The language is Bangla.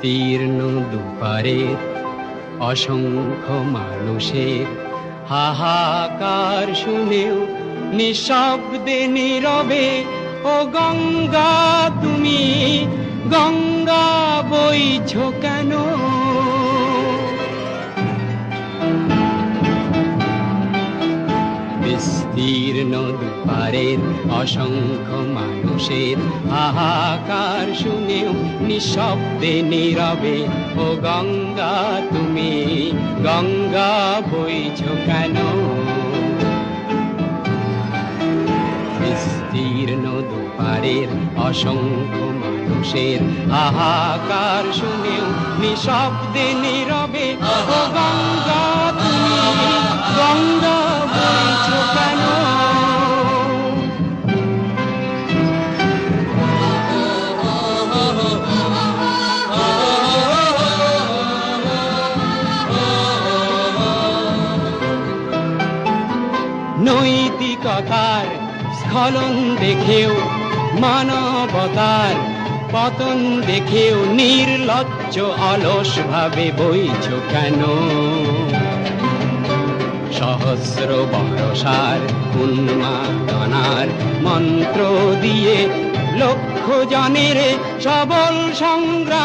বিস্তীর্ণ দুপারের অসংখ্য মানুষের হাহাকার শুনেও নিঃশব্দে নীরবে ও গঙ্গা তুমি গঙ্গা বইছো কেন? বিস্তীর্ণ দুপারের অসংখ্য মানুষের হাহাকার শুনেও নিঃশব্দে নীরবে ও গঙ্গা তুমি গঙ্গা বইছো কেন? বিস্তীর্ণ দুপারের অসংখ্য মানুষের হাহাকার শুনেও নিঃশব্দে নীরবে ও গঙ্গা তুমি গঙ্গা বইছো কেন? নৈতিকতার স্খলন দেখেও মানবতার পতন দেখেও নির্লজ্জ অলস ভাবে বইছো কেন? সহস্র বর্ষার উন্মাদনার মন্ত্র দিয়ে লক্ষ জনের সবল সংগ্রামী